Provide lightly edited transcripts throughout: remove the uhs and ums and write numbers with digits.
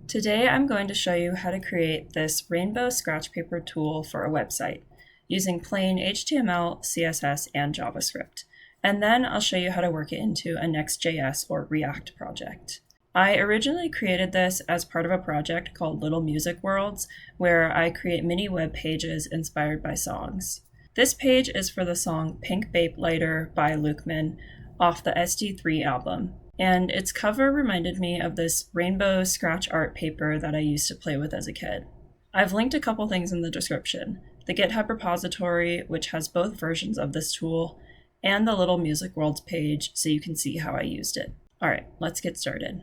Today I'm going to show you how to create this rainbow scratch paper tool for a website using plain HTML, CSS, and JavaScript. And then I'll show you how to work it into a NextJS or React project. I originally created this as part of a project called Little Music Worlds, where I create mini web pages inspired by songs. This page is for the song Pink Babe Lighter by Lukeman off the SD3 album. And its cover reminded me of this rainbow scratch art paper that I used to play with as a kid. I've linked a couple things in the description: the GitHub repository, which has both versions of this tool, and the Little Music Worlds page so you can see how I used it. All right, let's get started.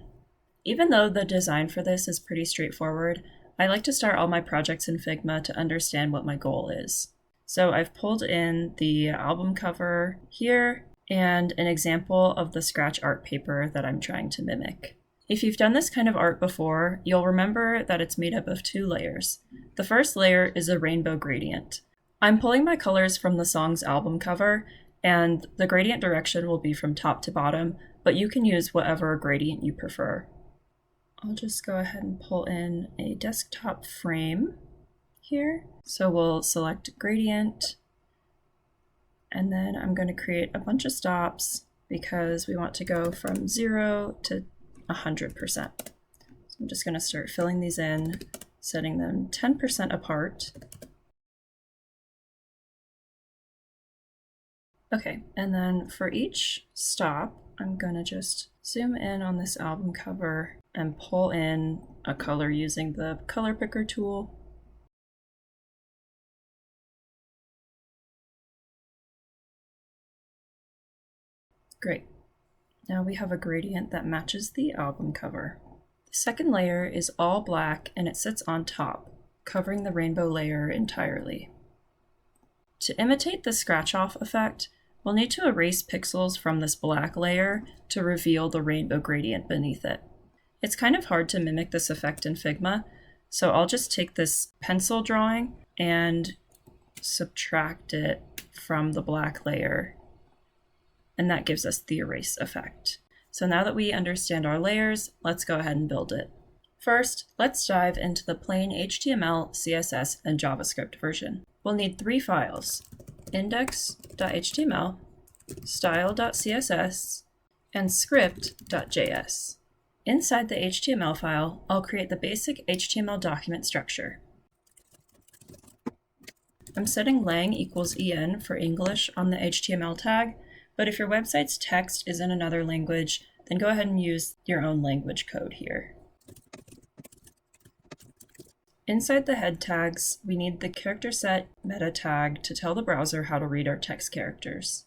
Even though the design for this is pretty straightforward, I like to start all my projects in Figma to understand what my goal is. So I've pulled in the album cover here and an example of the scratch art paper that I'm trying to mimic. If you've done this kind of art before, you'll remember that it's made up of two layers. The first layer is a rainbow gradient. I'm pulling my colors from the song's album cover, and the gradient direction will be from top to bottom, but you can use whatever gradient you prefer. I'll just go ahead and pull in a desktop frame here. So we'll select gradient, and then I'm going to create a bunch of stops because we want to go from 0 to 100%. So I'm just going to start filling these in, setting them 10% apart. Okay, and then for each stop, I'm going to just zoom in on this album cover and pull in a color using the color picker tool. Great. Now we have a gradient that matches the album cover. The second layer is all black and it sits on top, covering the rainbow layer entirely. To imitate the scratch-off effect, we'll need to erase pixels from this black layer to reveal the rainbow gradient beneath it. It's kind of hard to mimic this effect in Figma, so I'll just take this pencil drawing and subtract it from the black layer, and that gives us the erase effect. So now that we understand our layers, let's go ahead and build it. First, let's dive into the plain HTML, CSS, and JavaScript version. We'll need three files: index.html, style.css, and script.js. Inside the HTML file, I'll create the basic HTML document structure. I'm setting lang equals en for English on the HTML tag, but if your website's text is in another language, then go ahead and use your own language code here. Inside the head tags, we need the character set meta tag to tell the browser how to read our text characters.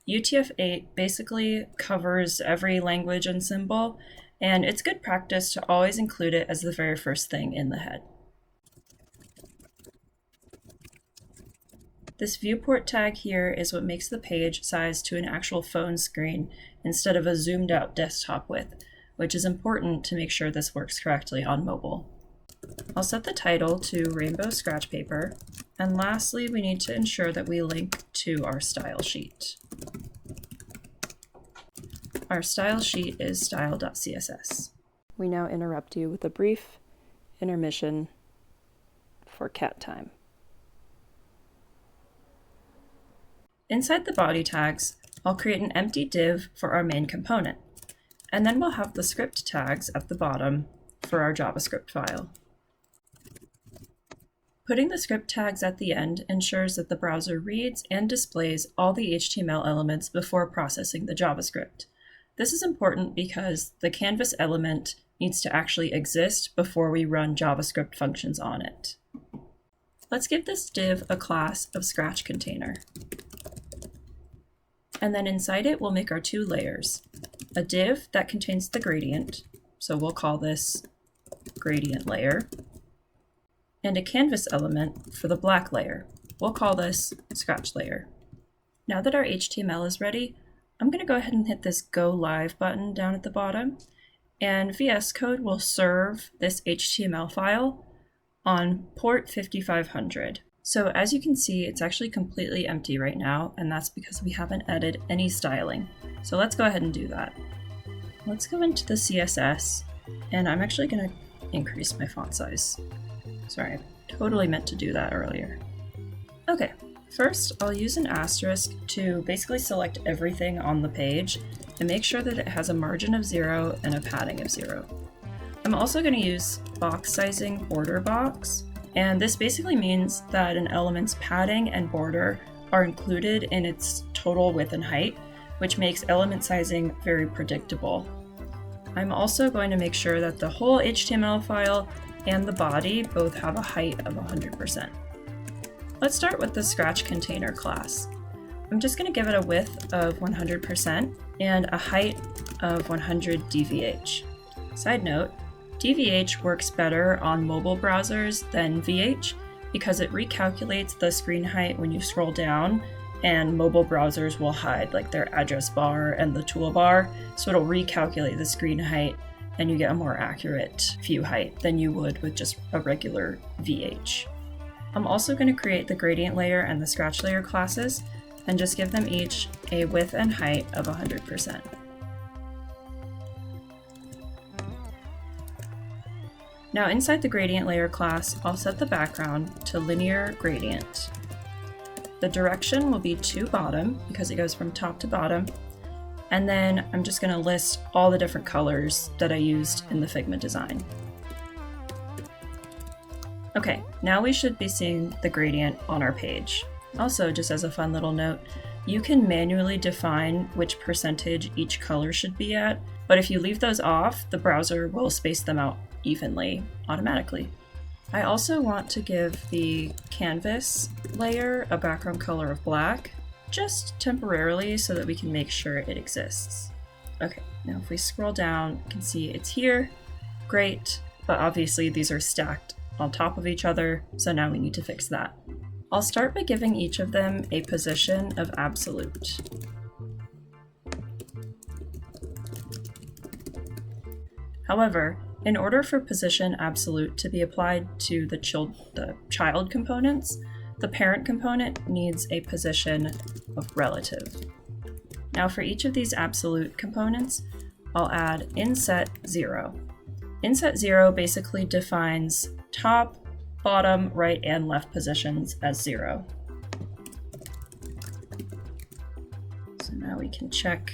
UTF-8 basically covers every language and symbol, and it's good practice to always include it as the very first thing in the head. This viewport tag here is what makes the page size to an actual phone screen instead of a zoomed out desktop width, which is important to make sure this works correctly on mobile. I'll set the title to Rainbow Scratch Paper, and lastly we need to ensure that we link to our style sheet. Our style sheet is style.css. We now interrupt you with a brief intermission for cat time. Inside the body tags, I'll create an empty div for our main component, and then we'll have the script tags at the bottom for our JavaScript file. Putting the script tags at the end ensures that the browser reads and displays all the HTML elements before processing the JavaScript. This is important because the canvas element needs to actually exist before we run JavaScript functions on it. Let's give this div a class of Scratch Container. And then inside it, we'll make our two layers: a div that contains the gradient, so we'll call this gradient layer, and a canvas element for the black layer. We'll call this scratch layer. Now that our HTML is ready, I'm going to go ahead and hit this Go Live button down at the bottom, and VS Code will serve this HTML file on port 5500. So as you can see, it's actually completely empty right now, and that's because we haven't added any styling. So let's go ahead and do that. Let's go into the CSS, and I'm actually going to increase my font size. Sorry, I totally meant to do that earlier. Okay, first I'll use an asterisk to basically select everything on the page and make sure that it has a margin of 0 and a padding of 0. I'm also going to use box sizing border box, and this basically means that an element's padding and border are included in its total width and height, which makes element sizing very predictable. I'm also going to make sure that the whole HTML file and the body both have a height of 100%. Let's start with the Scratch container class. I'm just going to give it a width of 100% and a height of 100 dvh. Side note, dvh works better on mobile browsers than vh because it recalculates the screen height when you scroll down, and mobile browsers will hide like their address bar and the toolbar, so it'll recalculate the screen height and you get a more accurate view height than you would with just a regular VH. I'm also going to create the gradient layer and the scratch layer classes and just give them each a width and height of 100%. Now inside the gradient layer class, I'll set the background to linear gradient. The direction will be to bottom because it goes from top to bottom. And then I'm just going to list all the different colors that I used in the Figma design. Okay, now we should be seeing the gradient on our page. Also, just as a fun little note, you can manually define which percentage each color should be at, but if you leave those off, the browser will space them out evenly automatically. I also want to give the canvas layer a background color of black, just temporarily so that we can make sure it exists. Okay, now if we scroll down, you can see it's here. Great, but obviously these are stacked on top of each other, so now we need to fix that. I'll start by giving each of them a position of absolute. However, in order for position absolute to be applied to the child components, the parent component needs a position of relative. Now for each of these absolute components, I'll add inset 0. Inset 0 basically defines top, bottom, right, and left positions as 0. So now we can check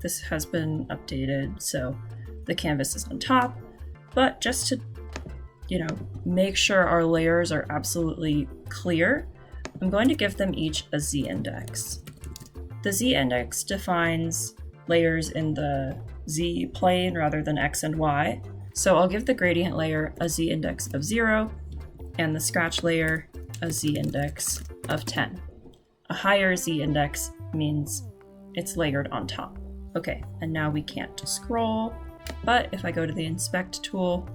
this has been updated, so the canvas is on top, but just to make sure our layers are absolutely clear, I'm going to give them each a z-index. The z-index defines layers in the z plane rather than x and y, so I'll give the gradient layer a z-index of 0 and the scratch layer a z-index of 10. A higher z-index means it's layered on top. Okay, and now we can't scroll, but if I go to the inspect tool,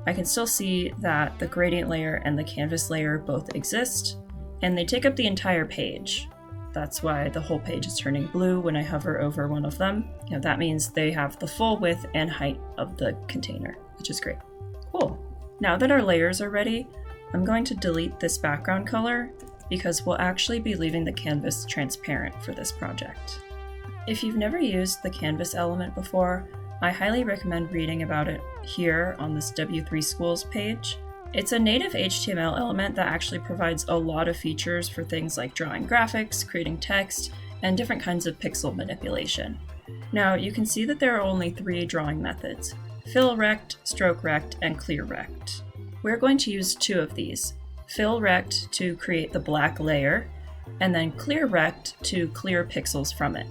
I can still see that the gradient layer and the canvas layer both exist, and they take up the entire page. That's why the whole page is turning blue when I hover over one of them. That means they have the full width and height of the container, which is great. Cool. Now that our layers are ready, I'm going to delete this background color because we'll actually be leaving the canvas transparent for this project. If you've never used the canvas element before, I highly recommend reading about it here on this W3 Schools page. It's a native HTML element that actually provides a lot of features for things like drawing graphics, creating text, and different kinds of pixel manipulation. Now you can see that there are only 3 drawing methods: fill rect, stroke rect, and clear rect. We're going to use 2 of these: fill rect to create the black layer, and then clear rect to clear pixels from it.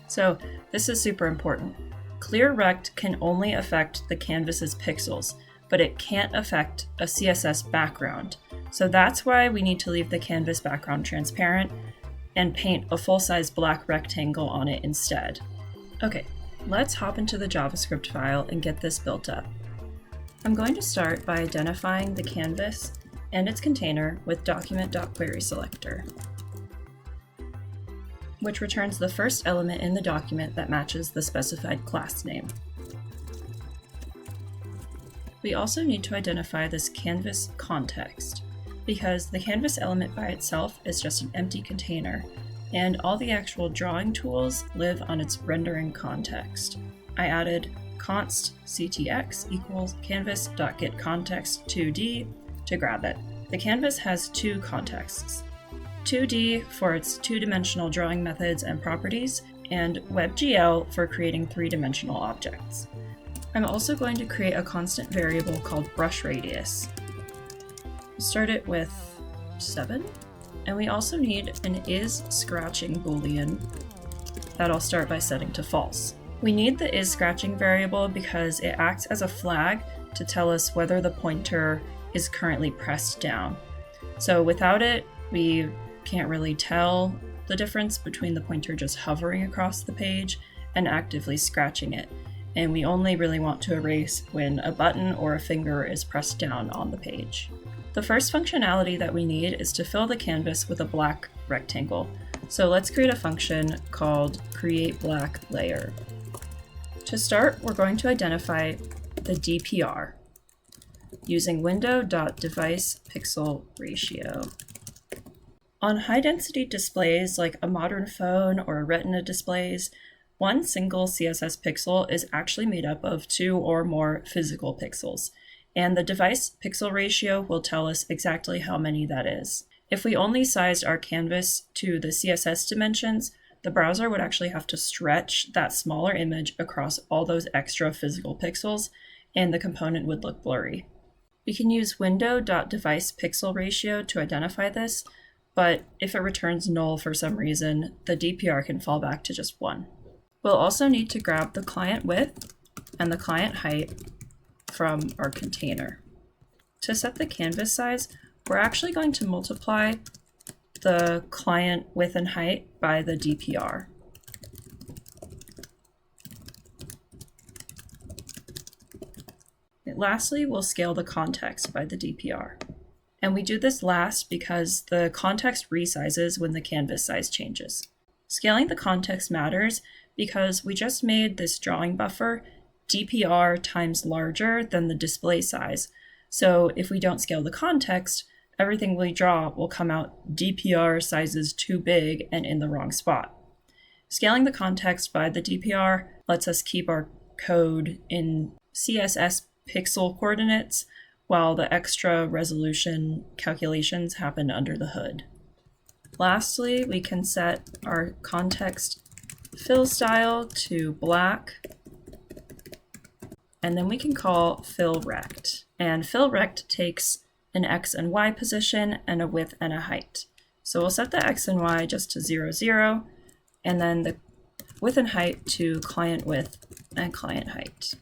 So this is super important. Clear rect can only affect the canvas's pixels, but it can't affect a CSS background. So that's why we need to leave the canvas background transparent and paint a full-size black rectangle on it instead. Okay, let's hop into the JavaScript file and get this built up. I'm going to start by identifying the canvas and its container with document.querySelector, which returns the first element in the document that matches the specified class name. We also need to identify this canvas context, because the canvas element by itself is just an empty container, and all the actual drawing tools live on its rendering context. I added const ctx equals canvas.getContext2D to grab it. The canvas has two contexts, 2D for its two-dimensional drawing methods and properties, and WebGL for creating three-dimensional objects. I'm also going to create a constant variable called brush radius. Start it with 7, and we also need an isScratching boolean that I'll start by setting to false. We need the isScratching variable because it acts as a flag to tell us whether the pointer is currently pressed down. So without it, we can't really tell the difference between the pointer just hovering across the page and actively scratching it. And we only really want to erase when a button or a finger is pressed down on the page. The first functionality that we need is to fill the canvas with a black rectangle. So let's create a function called createBlackLayer. To start, we're going to identify the DPR using window.devicePixelRatio. On high-density displays like a modern phone or Retina displays, one single CSS pixel is actually made up of 2 or more physical pixels, and the device pixel ratio will tell us exactly how many that is. If we only sized our canvas to the CSS dimensions, the browser would actually have to stretch that smaller image across all those extra physical pixels, and the component would look blurry. We can use window.devicePixelRatio to identify this, but if it returns null for some reason, the DPR can fall back to just 1. We'll also need to grab the client width and the client height from our container. To set the canvas size, we're actually going to multiply the client width and height by the DPR. Lastly, we'll scale the context by the DPR. And we do this last because the context resizes when the canvas size changes. Scaling the context matters because we just made this drawing buffer DPR times larger than the display size. So if we don't scale the context, everything we draw will come out DPR sizes too big and in the wrong spot. Scaling the context by the DPR lets us keep our code in CSS pixel coordinates while the extra resolution calculations happen under the hood. Lastly, we can set our context fill style to black, and then we can call fillRect. And fillRect takes an X and Y position and a width and a height. So we'll set the X and Y just to 0, 0, and then the width and height to client width and client height.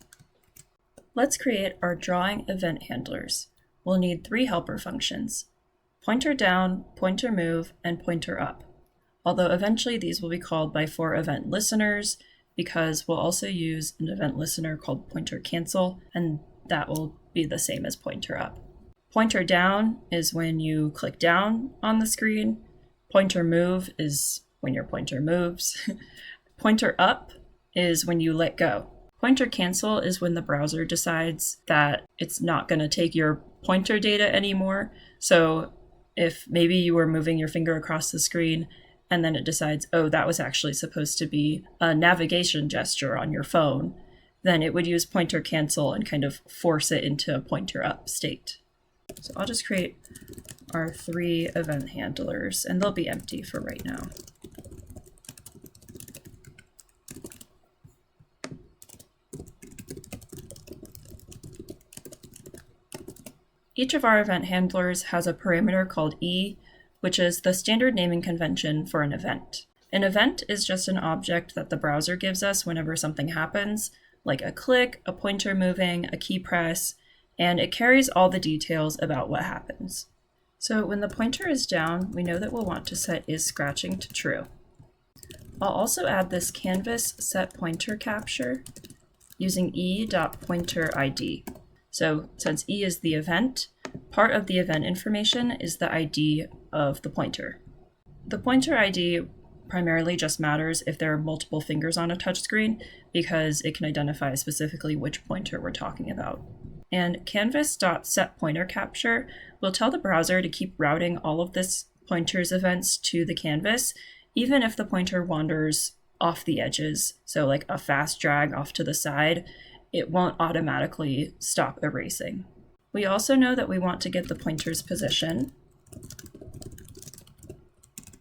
Let's create our drawing event handlers. We'll need 3 helper functions: pointer down, pointer move, and pointer up. Although eventually these will be called by 4 event listeners because we'll also use an event listener called pointer cancel, and that will be the same as pointer up. Pointer down is when you click down on the screen. Pointer move is when your pointer moves. Pointer up is when you let go. Pointer cancel is when the browser decides that it's not going to take your pointer data anymore. So if maybe you were moving your finger across the screen and then it decides, oh, that was actually supposed to be a navigation gesture on your phone, then it would use pointer cancel and kind of force it into a pointer up state. So I'll just create our 3 event handlers, and they'll be empty for right now. Each of our event handlers has a parameter called E, which is the standard naming convention for an event. An event is just an object that the browser gives us whenever something happens, like a click, a pointer moving, a key press, and it carries all the details about what happens. So when the pointer is down, we know that we'll want to set isScratching to true. I'll also add this canvas setPointerCapture using e.pointerID. So since E is the event, part of the event information is the ID of the pointer. The pointer ID primarily just matters if there are multiple fingers on a touchscreen because it can identify specifically which pointer we're talking about. And canvas.setPointerCapture will tell the browser to keep routing all of this pointer's events to the canvas, even if the pointer wanders off the edges. So like a fast drag off to the side, it won't automatically stop erasing. We also know that we want to get the pointer's position.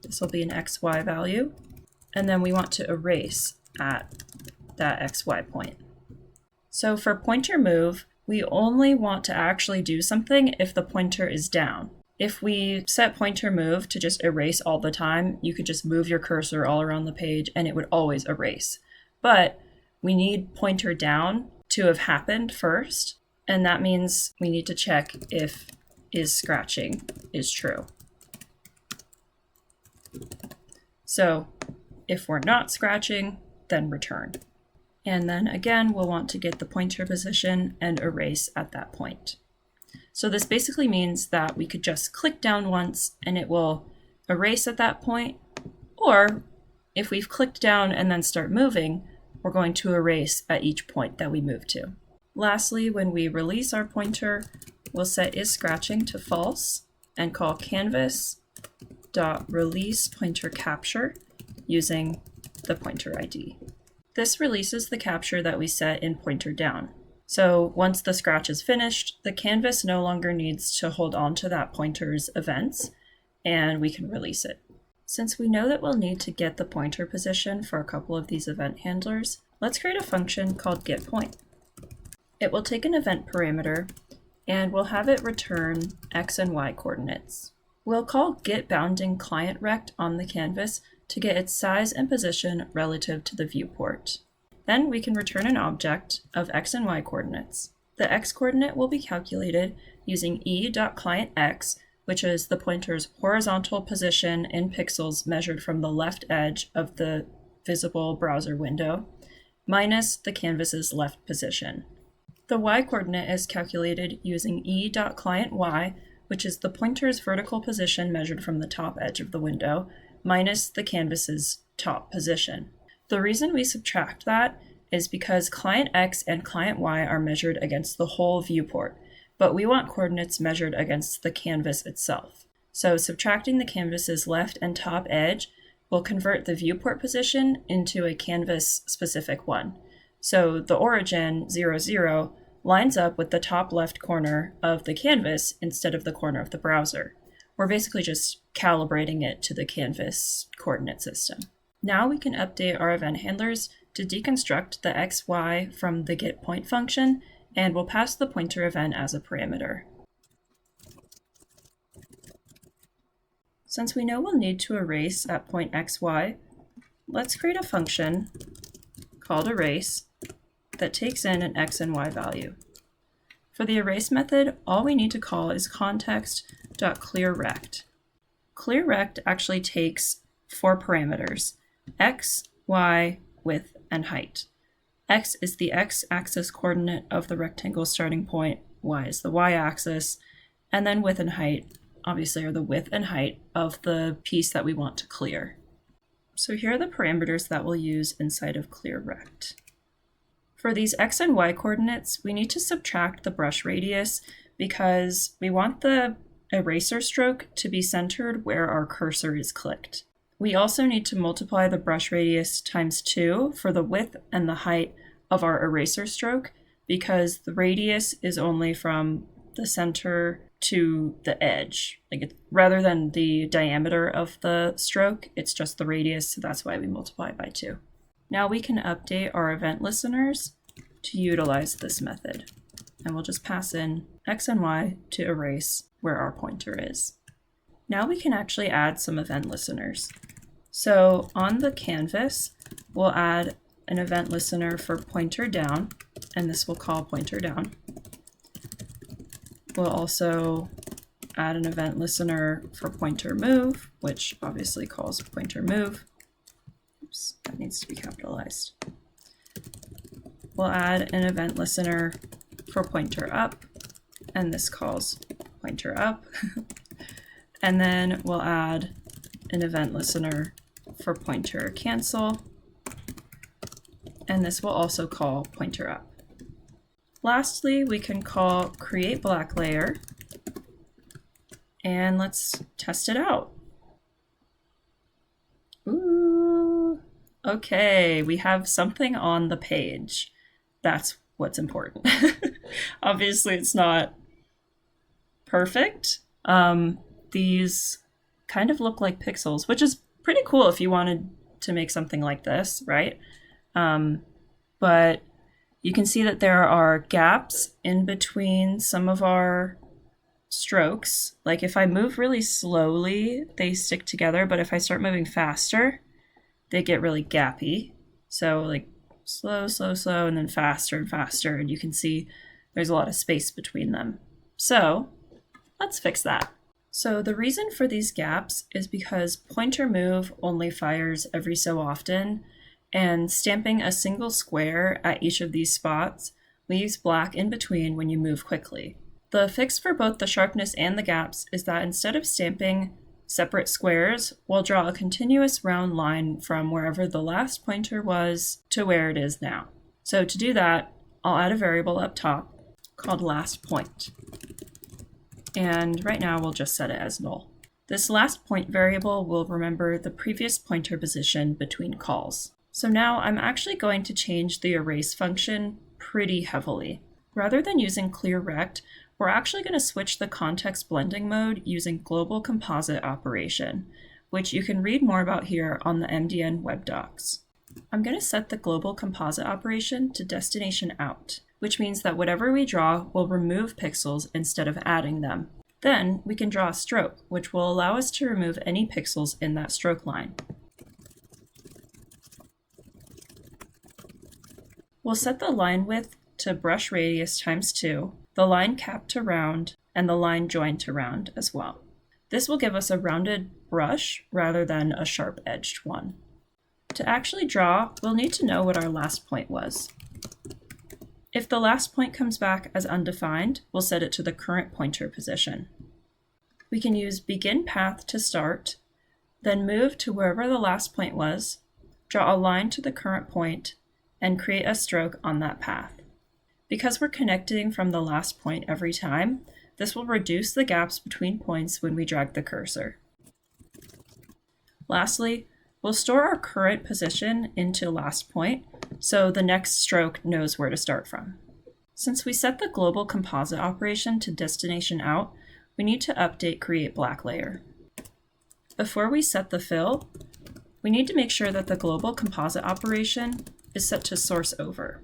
This will be an XY value. And then we want to erase at that XY point. So for pointer move, we only want to actually do something if the pointer is down. If we set pointer move to just erase all the time, you could just move your cursor all around the page and it would always erase. But we need pointer down to have happened first, and that means we need to check if is scratching is true. So if we're not scratching, then return. And then again, we'll want to get the pointer position and erase at that point. So this basically means that we could just click down once and it will erase at that point, or if we've clicked down and then start moving, we're going to erase at each point that we move to. Lastly, when we release our pointer, we'll set isScratching to false and call canvas.releasePointerCapture using the pointer ID. This releases the capture that we set in pointer down. So once the scratch is finished, the canvas no longer needs to hold on to that pointer's events, and we can release it. Since we know that we'll need to get the pointer position for a couple of these event handlers, let's create a function called getPoint. It will take an event parameter, and we'll have it return X and Y coordinates. We'll call getBoundingClientRect on the canvas to get its size and position relative to the viewport. Then we can return an object of X and Y coordinates. The X coordinate will be calculated using e.clientX, which is the pointer's horizontal position in pixels measured from the left edge of the visible browser window, minus the canvas's left position. The Y coordinate is calculated using e.clientY, which is the pointer's vertical position measured from the top edge of the window, minus the canvas's top position. The reason we subtract that is because client X and client Y are measured against the whole viewport, but we want coordinates measured against the canvas itself. So subtracting the canvas's left and top edge will convert the viewport position into a canvas-specific one. So the origin, 0, 0, lines up with the top left corner of the canvas instead of the corner of the browser. We're basically just calibrating it to the canvas coordinate system. Now we can update our event handlers to deconstruct the XY from the getPoint function, and we'll pass the pointer event as a parameter. Since we know we'll need to erase at point XY, let's create a function called erase that takes in an X and Y value. For the erase method, all we need to call is context.clearRect. ClearRect actually takes 4 parameters: X, Y, width, and height. X is the X-axis coordinate of the rectangle starting point, Y is the Y-axis, and then width and height, obviously, are the width and height of the piece that we want to clear. So here are the parameters that we'll use inside of ClearRect. For these X and Y coordinates, we need to subtract the brush radius because we want the eraser stroke to be centered where our cursor is clicked. We also need to multiply the brush radius times 2 for the width and the height of our eraser stroke because the radius is only from the center to the edge. Rather than the diameter of the stroke, it's just the radius, so that's why we multiply by 2. Now we can update our event listeners to utilize this method. And we'll just pass in X and Y to erase where our pointer is. Now we can actually add some event listeners. So on the canvas, we'll add an event listener for pointer down, and this we'll call pointer down. We'll also add an event listener for pointer move, which obviously calls pointer move. Oops, that needs to be capitalized. We'll add an event listener for pointer up, and this calls pointer up. And then we'll add an event listener for pointer cancel, and this will also call pointer up. Lastly, we can call create black layer, and let's test it out. Ooh, okay, we have something on the page. That's what's important. Obviously, it's not perfect. These kind of look like pixels, which is pretty cool if you wanted to make something like this, right? But you can see that there are gaps in between some of our strokes. Like if I move really slowly, they stick together, but if I start moving faster, they get really gappy. So like slow, slow, slow, and then faster and faster, and you can see there's a lot of space between them. So let's fix that. So the reason for these gaps is because pointer move only fires every so often, and stamping a single square at each of these spots leaves black in between when you move quickly. The fix for both the sharpness and the gaps is that instead of stamping separate squares, we'll draw a continuous round line from wherever the last pointer was to where it is now. So to do that, I'll add a variable up top called last point. And right now we'll just set it as null. This last point variable will remember the previous pointer position between calls. So now I'm actually going to change the erase function pretty heavily. Rather than using clear rect, we're actually going to switch the context blending mode using global composite operation, which you can read more about here on the MDN web docs. I'm going to set the global composite operation to destination out, which means that whatever we draw will remove pixels instead of adding them. Then we can draw a stroke, which will allow us to remove any pixels in that stroke line. We'll set the line width to brush radius times 2, the line cap to round, and the line join to round as well. This will give us a rounded brush rather than a sharp-edged one. To actually draw, we'll need to know what our last point was. If the last point comes back as undefined, we'll set it to the current pointer position. We can use begin path to start, then move to wherever the last point was, draw a line to the current point, and create a stroke on that path. Because we're connecting from the last point every time, this will reduce the gaps between points when we drag the cursor. Lastly, we'll store our current position into last point, so the next stroke knows where to start from. Since we set the global composite operation to destination out, we need to update create black layer. Before we set the fill, we need to make sure that the global composite operation is set to source over.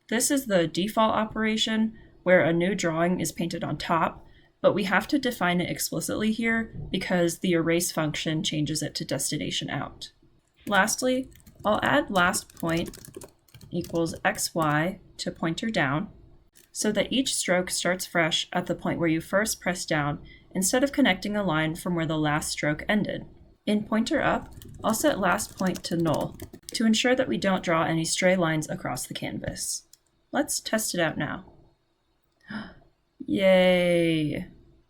This is the default operation where a new drawing is painted on top, but we have to define it explicitly here because the erase function changes it to destination out. Lastly, I'll add last point equals xy to pointer down so that each stroke starts fresh at the point where you first press down instead of connecting a line from where the last stroke ended. In pointer up, I'll set last point to null to ensure that we don't draw any stray lines across the canvas. Let's test it out now. Yay!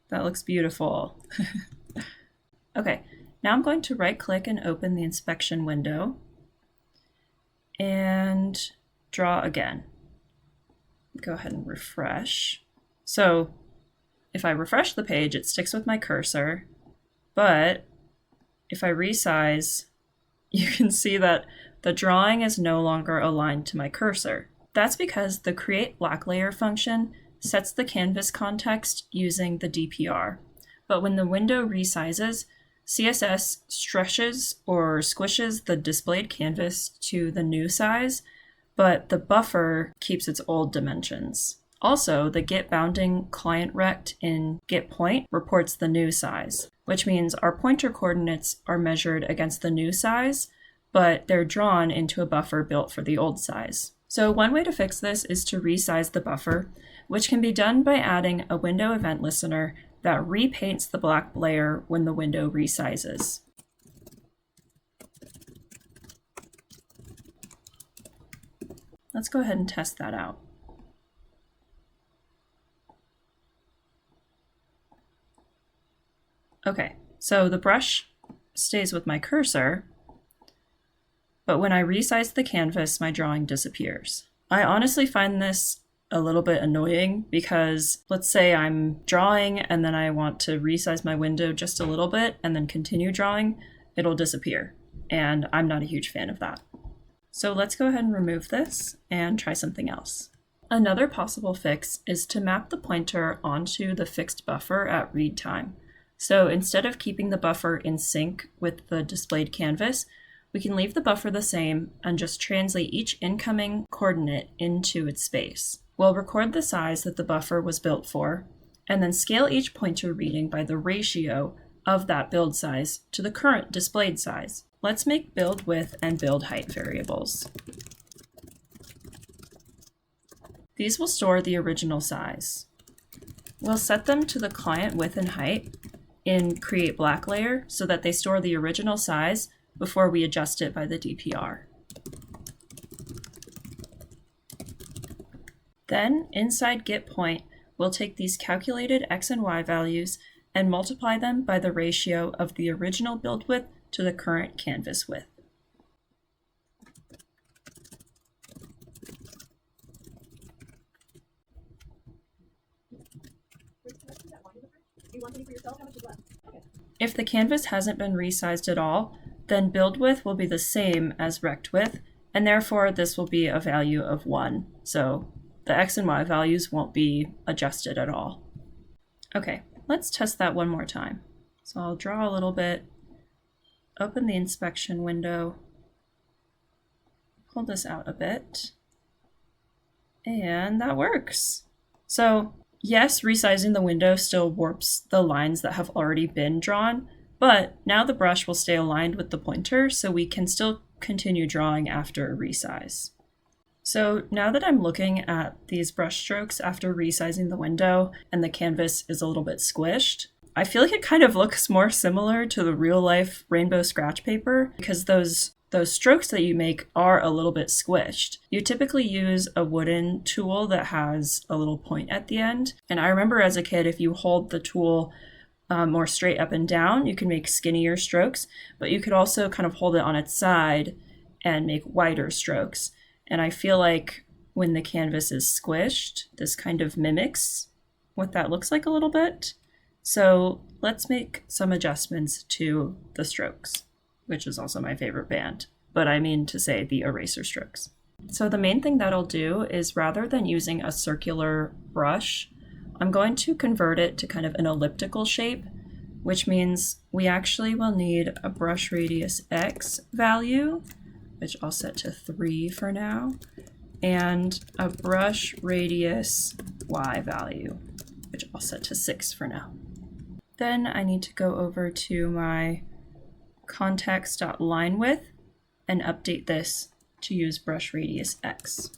That looks beautiful. Okay, now I'm going to right-click and open the inspection window and draw again. Go ahead and refresh. So if I refresh the page, it sticks with my cursor, but if I resize, you can see that the drawing is no longer aligned to my cursor. That's because the create black layer function sets the canvas context using the DPR. But when the window resizes, CSS stretches or squishes the displayed canvas to the new size, but the buffer keeps its old dimensions. Also, the get bounding client rect in get point reports the new size, which means our pointer coordinates are measured against the new size, but they're drawn into a buffer built for the old size. So one way to fix this is to resize the buffer, which can be done by adding a window event listener that repaints the black layer when the window resizes. Let's go ahead and test that out. Okay, so the brush stays with my cursor, but when I resize the canvas, my drawing disappears. I honestly find this a little bit annoying because let's say I'm drawing and then I want to resize my window just a little bit and then continue drawing, it'll disappear. And I'm not a huge fan of that. So let's go ahead and remove this and try something else. Another possible fix is to map the pointer onto the fixed buffer at read time. So instead of keeping the buffer in sync with the displayed canvas, we can leave the buffer the same and just translate each incoming coordinate into its space. We'll record the size that the buffer was built for, and then scale each pointer reading by the ratio of that build size to the current displayed size. Let's make build width and build height variables. These will store the original size. We'll set them to the client width and height in create black layer so that they store the original size before we adjust it by the DPR. Then inside getPoint, we'll take these calculated X and Y values and multiply them by the ratio of the original build width to the current canvas width. If the canvas hasn't been resized at all, then build width will be the same as rect width, and therefore this will be a value of 1. So the X and Y values won't be adjusted at all. Okay, let's test that one more time. So I'll draw a little bit, open the inspection window, pull this out a bit, and that works. So yes, resizing the window still warps the lines that have already been drawn, but now the brush will stay aligned with the pointer, so we can still continue drawing after a resize. So now that I'm looking at these brush strokes after resizing the window and the canvas is a little bit squished, I feel like it kind of looks more similar to the real life rainbow scratch paper because those strokes that you make are a little bit squished. You typically use a wooden tool that has a little point at the end. And I remember as a kid, if you hold the tool more straight up and down, you can make skinnier strokes, but you could also kind of hold it on its side and make wider strokes. And I feel like when the canvas is squished, this kind of mimics what that looks like a little bit. So let's make some adjustments to the strokes, which is also my favorite band, but I mean to say the eraser strokes. So the main thing that I'll do is rather than using a circular brush, I'm going to convert it to kind of an elliptical shape, which means we actually will need a brush radius X value, which I'll set to 3 for now, and a brush radius Y value, which I'll set to 6 for now. Then I need to go over to my context.lineWidth and update this to use brush radius X.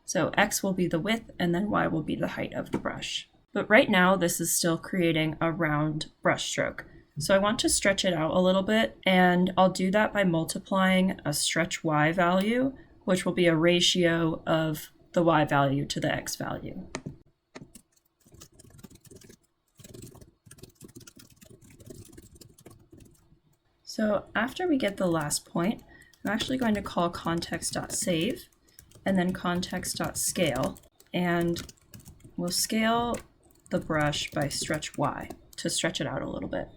So X will be the width and then Y will be the height of the brush. But right now this is still creating a round brush stroke. So I want to stretch it out a little bit, and I'll do that by multiplying a stretch Y value, which will be a ratio of the Y value to the X value. So after we get the last point, I'm actually going to call context.save and then context.scale, and we'll scale the brush by stretch Y to stretch it out a little bit.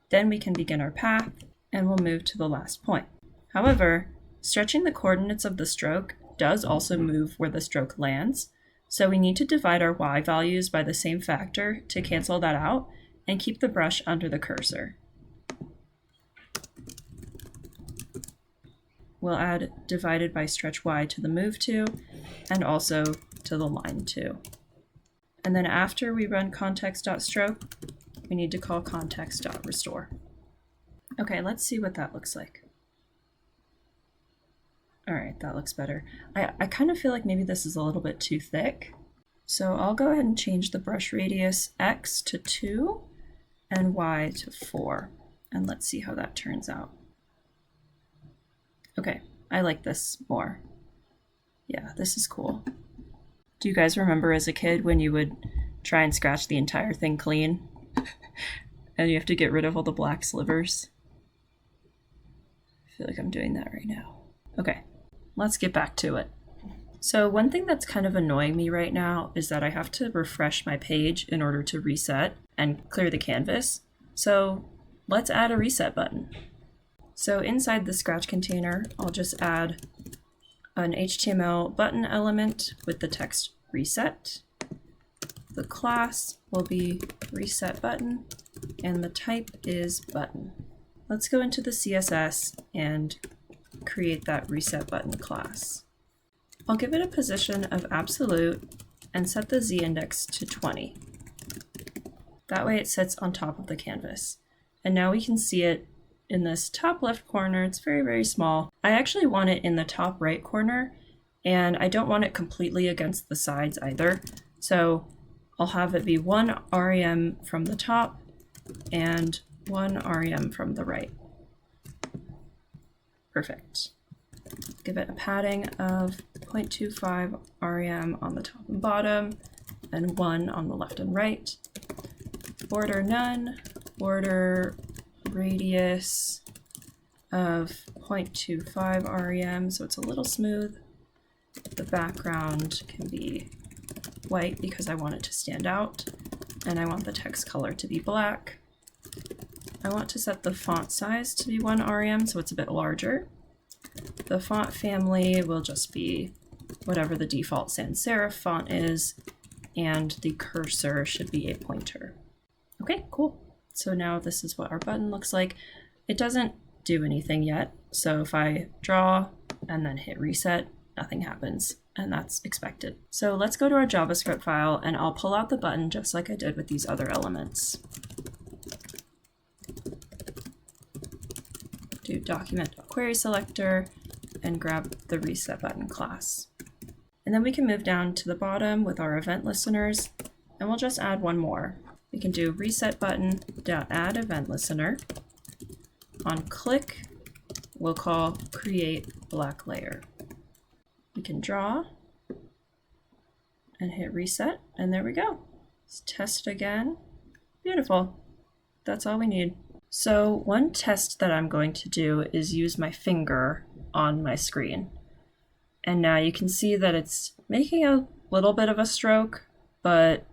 Then we can begin our path and we'll move to the last point. However, stretching the coordinates of the stroke does also move where the stroke lands, so we need to divide our Y values by the same factor to cancel that out and keep the brush under the cursor. We'll add divided by stretch Y to the move to and also to the line to. And then after we run context.stroke, we need to call context.restore. Okay, let's see what that looks like. All right, that looks better. I kind of feel like maybe this is a little bit too thick. So I'll go ahead and change the brush radius X to 2 and Y to 4. And let's see how that turns out. Okay, I like this more. Yeah, this is cool. Do you guys remember as a kid when you would try and scratch the entire thing clean? And you have to get rid of all the black slivers? I feel like I'm doing that right now. Okay, let's get back to it. So one thing that's kind of annoying me right now is that I have to refresh my page in order to reset and clear the canvas. So let's add a reset button. So inside the Scratch container, I'll just add an HTML button element with the text reset. The class will be reset button, and the type is button. Let's go into the CSS and create that reset button class. I'll give it a position of absolute and set the z-index to 20. That way it sits on top of the canvas. And now we can see it in this top left corner. It's very, very small. I actually want it in the top right corner, and I don't want it completely against the sides either. So I'll have it be one REM from the top and one REM from the right. Perfect. Give it a padding of 0.25 REM on the top and bottom, and 1 on the left and right. Border none, border radius of 0.25 REM, so it's a little smooth. The background can be white because I want it to stand out, and I want the text color to be black. I want to set the font size to be 1 REM, so it's a bit larger. The font family will just be whatever the default sans serif font is, and the cursor should be a pointer. Okay, cool. So now this is what our button looks like. It doesn't do anything yet, so if I draw and then hit reset, nothing happens, and that's expected. So let's go to our JavaScript file, and I'll pull out the button just like I did with these other elements. Do document.query selector and grab the reset button class. And then we can move down to the bottom with our event listeners, and we'll just add one more. We can do reset button.add event listener. On click, we'll call create black layer. We can draw and hit reset, and there we go. Let's test it again. Beautiful. That's all we need. So one test that I'm going to do is use my finger on my screen. And now you can see that it's making a little bit of a stroke, but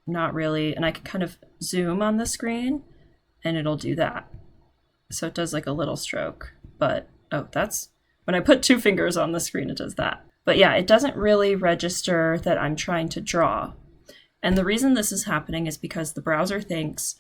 not really. And I can kind of zoom on the screen and it'll do that. So it does like a little stroke, but oh, that's when I put 2 fingers on the screen, it does that. But yeah, it doesn't really register that I'm trying to draw. And the reason this is happening is because the browser thinks,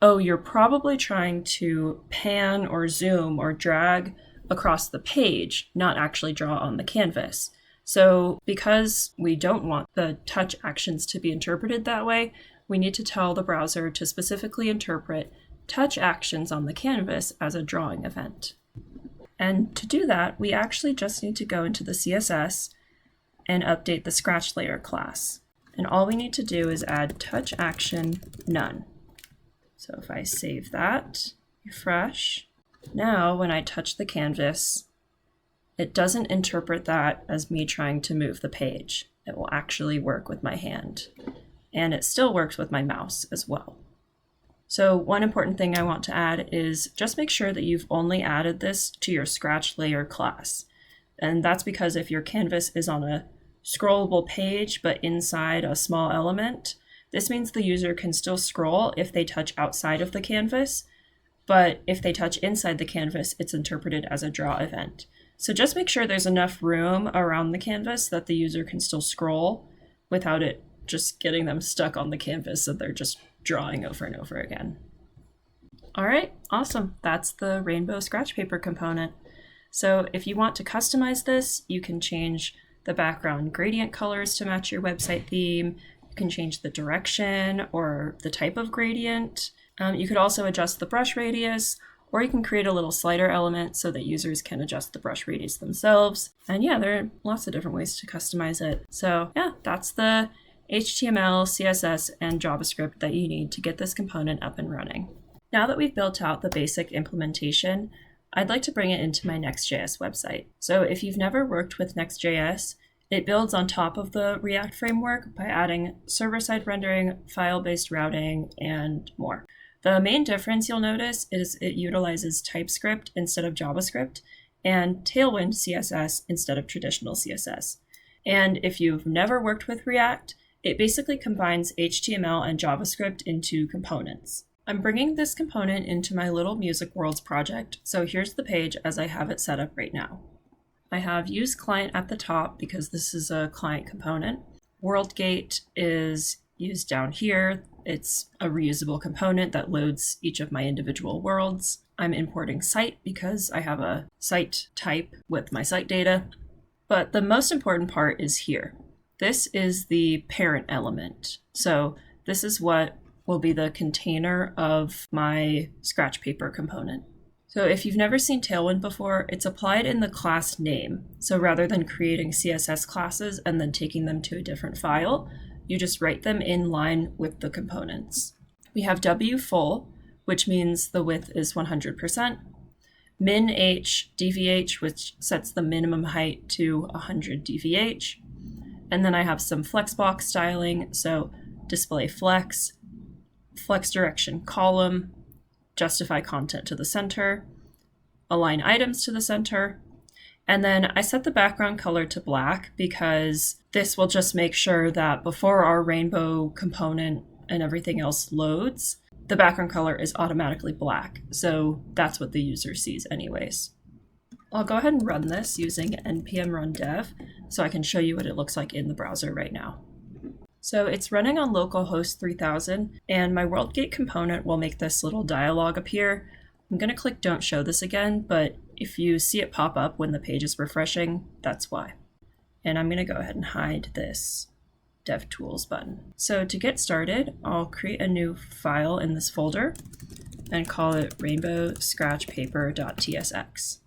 oh, you're probably trying to pan or zoom or drag across the page, not actually draw on the canvas. So because we don't want the touch actions to be interpreted that way, we need to tell the browser to specifically interpret touch actions on the canvas as a drawing event. And to do that, we actually just need to go into the CSS and update the Scratch layer class. And all we need to do is add touch action none. So if I save that, refresh, now when I touch the canvas, it doesn't interpret that as me trying to move the page. It will actually work with my hand. And it still works with my mouse as well. So one important thing I want to add is just make sure that you've only added this to your Scratch layer class. And that's because if your canvas is on a scrollable page but inside a small element, this means the user can still scroll if they touch outside of the canvas, but if they touch inside the canvas, it's interpreted as a draw event. So just make sure there's enough room around the canvas that the user can still scroll without it just getting them stuck on the canvas so they're just drawing over and over again. All right, awesome. That's the rainbow scratch paper component. So if you want to customize this, you can change the background gradient colors to match your website theme. You can change the direction or the type of gradient. You could also adjust the brush radius, or you can create a little slider element so that users can adjust the brush radius themselves. And yeah, there are lots of different ways to customize it. So yeah, that's the HTML, CSS, and JavaScript that you need to get this component up and running. Now that we've built out the basic implementation, I'd like to bring it into my NextJS website. So if you've never worked with NextJS, it builds on top of the React framework by adding server-side rendering, file-based routing, and more. The main difference you'll notice is it utilizes TypeScript instead of JavaScript and Tailwind CSS instead of traditional CSS. And if you've never worked with React, it basically combines HTML and JavaScript into components. I'm bringing this component into my little Music Worlds project, so here's the page as I have it set up right now. I have Use Client at the top because this is a client component. WorldGate is used down here. It's a reusable component that loads each of my individual worlds. I'm importing site because I have a site type with my site data. But the most important part is here. This is the parent element. So this is what will be the container of my scratch paper component. So if you've never seen Tailwind before, it's applied in the class name. So rather than creating CSS classes and then taking them to a different file, you just write them in line with the components. We have W full, which means the width is 100%. Min H DVH, which sets the minimum height to 100 DVH. And then I have some flexbox styling, so display flex, flex direction column, justify content to the center, align items to the center, and then I set the background color to black because this will just make sure that before our rainbow component and everything else loads, the background color is automatically black. So that's what the user sees anyways. I'll go ahead and run this using npm run dev so I can show you what it looks like in the browser right now. So it's running on localhost 3000, and my WorldGate component will make this little dialog appear. I'm going to click Don't Show This again, but if you see it pop up when the page is refreshing, that's why. And I'm going to go ahead and hide this DevTools button. So to get started, I'll create a new file in this folder and call it rainbow-scratchpaper.tsx.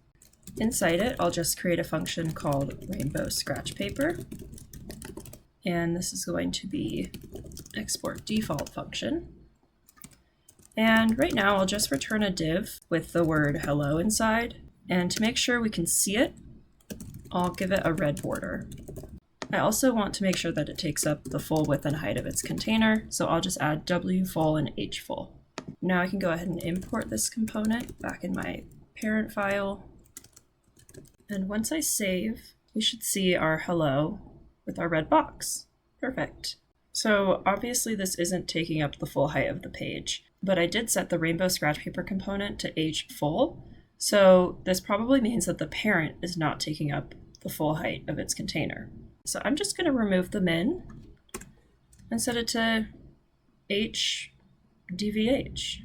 Inside it, I'll just create a function called rainbow-scratchpaper. And this is going to be export default function. And right now I'll just return a div with the word hello inside. And to make sure we can see it, I'll give it a red border. I also want to make sure that it takes up the full width and height of its container, so I'll just add W full and H full. Now I can go ahead and import this component back in my parent file. And once I save, we should see our hello with our red box. Perfect. So obviously this isn't taking up the full height of the page, but I did set the rainbow scratch paper component to H full. So this probably means that the parent is not taking up the full height of its container. So I'm just going to remove the min and set it to H DVH.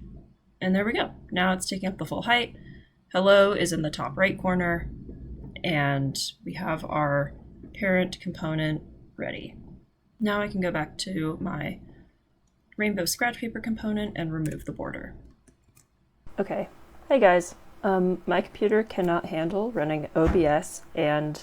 And there we go. Now it's taking up the full height. Hello is in the top right corner, and we have our parent component ready. Now I can go back to my rainbow scratch paper component and remove the border. Okay, hey guys. My computer cannot handle running OBS and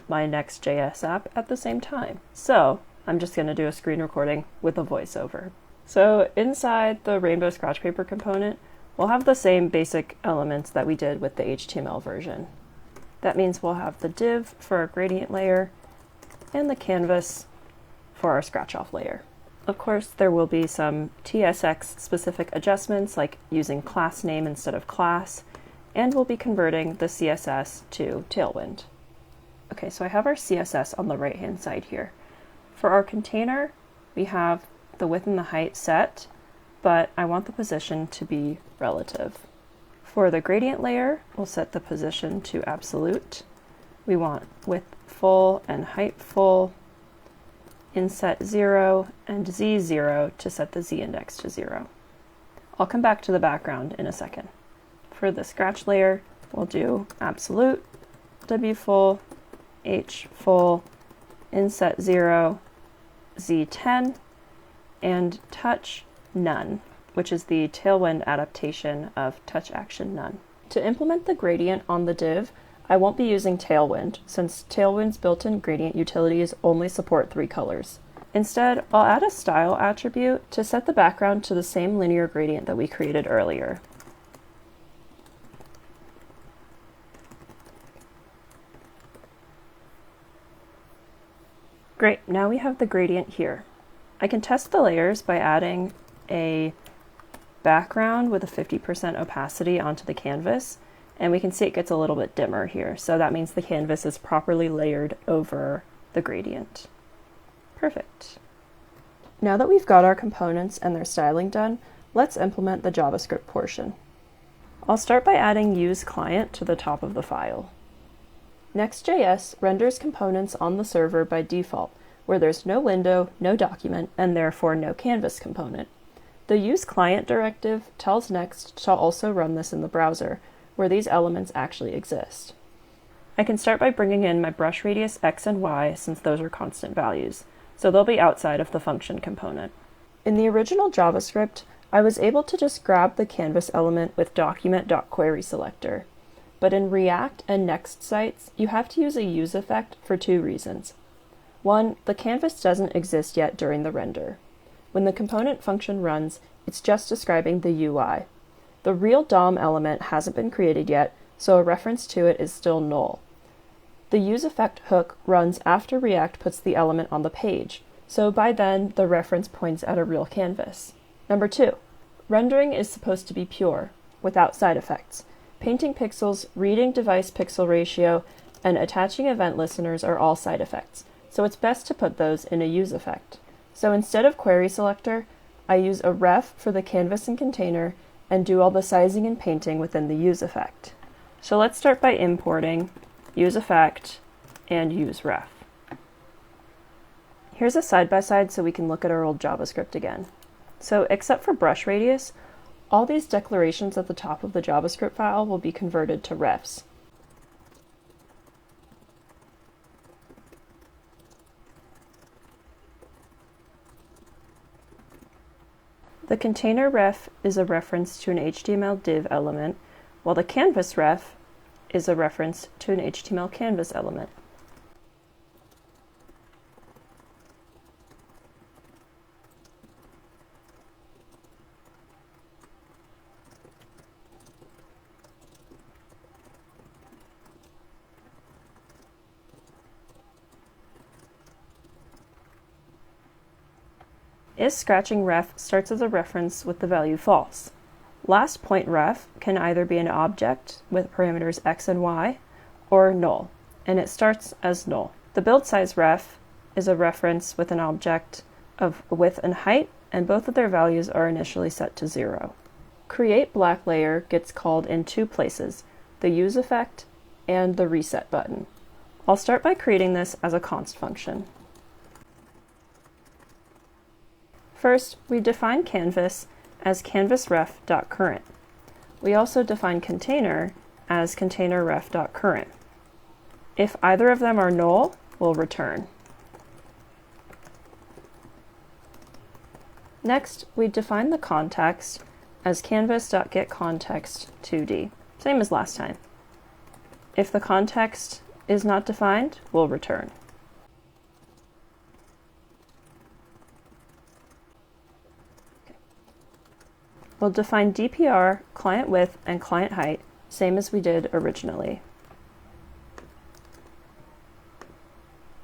my NextJS app at the same time. So I'm just going to do a screen recording with a voiceover. So inside the rainbow scratch paper component, we'll have the same basic elements that we did with the HTML version. That means we'll have the div for our gradient layer and the canvas for our scratch off layer. Of course, there will be some TSX specific adjustments like using class name instead of class, and we'll be converting the CSS to Tailwind. Okay, so I have our CSS on the right-hand side here. For our container, we have the width and the height set, but I want the position to be relative. For the gradient layer, we'll set the position to absolute. We want width full and height full, inset 0 and z0 to set the z-index to 0. I'll come back to the background in a second. For the scratch layer, we'll do absolute, w full, h full, inset 0, z10, and touch none, which is the Tailwind adaptation of touch action none. To implement the gradient on the div, I won't be using Tailwind, since Tailwind's built-in gradient utilities only support 3 colors. Instead, I'll add a style attribute to set the background to the same linear gradient that we created earlier. Great, now we have the gradient here. I can test the layers by adding a background with a 50% opacity onto the canvas, and we can see it gets a little bit dimmer here, so that means the canvas is properly layered over the gradient. Perfect. Now that we've got our components and their styling done, Let's implement the JavaScript portion. I'll start by adding use client to the top of the file. NextJS renders components on the server by default, where there's no window, no document, and therefore no canvas component. The use client directive tells Next to also run this in the browser, where these elements actually exist. I can start by bringing in my brush radius x and y since those are constant values, so they'll be outside of the function component. In the original JavaScript, I was able to just grab the canvas element with document.querySelector. But in React and Next sites, you have to use a use effect for two reasons. One, the canvas doesn't exist yet during the render. When the component function runs, it's just describing the UI. The real DOM element hasn't been created yet, so a reference to it is still null. The use effect hook runs after React puts the element on the page, so by then the reference points at a real canvas. Number 2, rendering is supposed to be pure, without side effects. Painting pixels, reading device pixel ratio, and attaching event listeners are all side effects, so it's best to put those in a use effect. So instead of query selector, I use a ref for the canvas and container and do all the sizing and painting within the use effect. So let's start by importing use effect and use ref. Here's a side-by-side so we can look at our old JavaScript again. So except for brush radius, all these declarations at the top of the JavaScript file will be converted to refs. The container ref is a reference to an HTML div element, while the canvas ref is a reference to an HTML canvas element. IsScratchingRef starts as a reference with the value false. LastPointRef can either be an object with parameters x and y, or null, and it starts as null. The BuildSizeRef is a reference with an object of width and height, and both of their values are initially set to 0. CreateBlackLayer gets called in two places, the useEffect and the reset button. I'll start by creating this as a const function. First, we define canvas as canvasRef.current. We also define container as containerRef.current. If either of them are null, we'll return. Next, we define the context as canvas.getContext2D, same as last time. If the context is not defined, we'll return. We'll define DPR, client width, and client height, same as we did originally.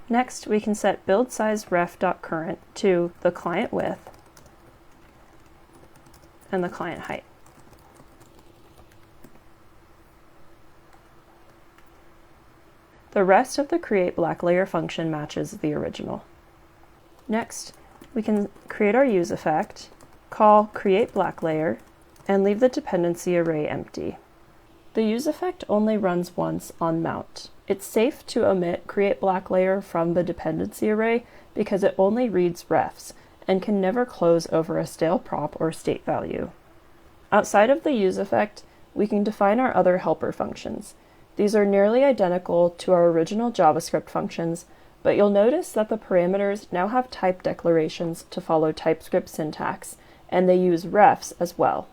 Next, we can set BuildSizeRef.current to the client width and the client height. The rest of the CreateBlackLayer function matches the original. Next, we can create our useEffect, call CreateBlackLayer, and leave the dependency array empty. The useEffect only runs once on mount. It's safe to omit CreateBlackLayer from the dependency array because it only reads refs and can never close over a stale prop or state value. Outside of the useEffect, we can define our other helper functions. These are nearly identical to our original JavaScript functions, but you'll notice that the parameters now have type declarations to follow TypeScript syntax, and they use refs as well.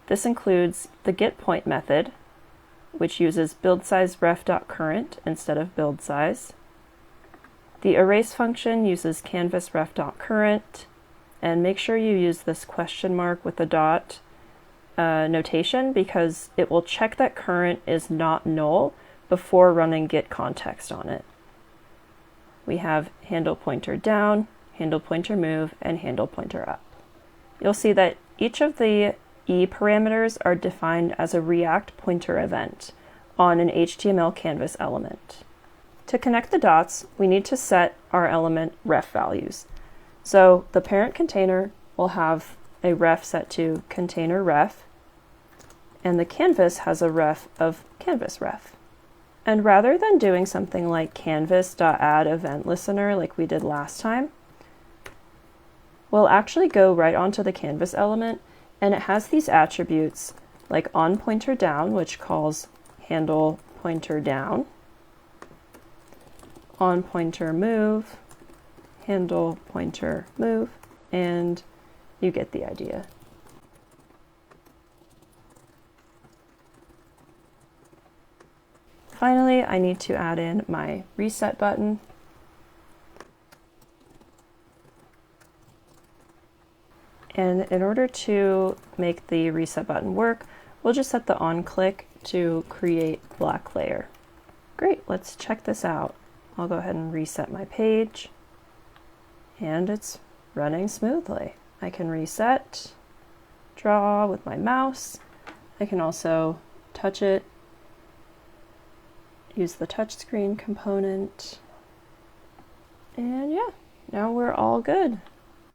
This includes the getPoint method, which uses BuildSizeRef.current instead of BuildSize. The erase function uses CanvasRef.current, and make sure you use this question mark with the dot notation because it will check that current is not null before running getContext on it. We have handle pointer down, handle pointer move, and handle pointer up. You'll see that each of the E parameters are defined as a React pointer event on an HTML canvas element. To connect the dots, we need to set our element ref values. So the parent container will have a ref set to container ref, and the canvas has a ref of canvas ref. And rather than doing something like canvas.add event listener like we did last time, we'll actually go right onto the canvas element, and it has these attributes like on pointer down, which calls handle pointer down, on pointer move, handle pointer move, and you get the idea. Finally, I need to add in my reset button. And in order to make the reset button work, we'll just set the on click to create black layer. Great, let's check this out. I'll go ahead and reset my page, and it's running smoothly. I can reset, draw with my mouse. I can also touch it, use the touchscreen component, and yeah, now we're all good.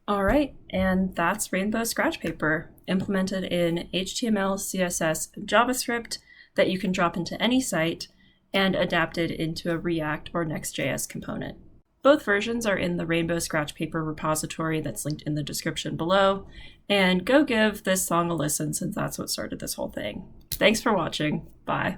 All right, and that's Rainbow Scratch Paper, implemented in HTML, CSS, and JavaScript that you can drop into any site and adapted into a React or NextJS component. Both versions are in the Rainbow Scratch Paper repository that's linked in the description below, and go give this song a listen since that's what started this whole thing. Thanks for watching. Bye.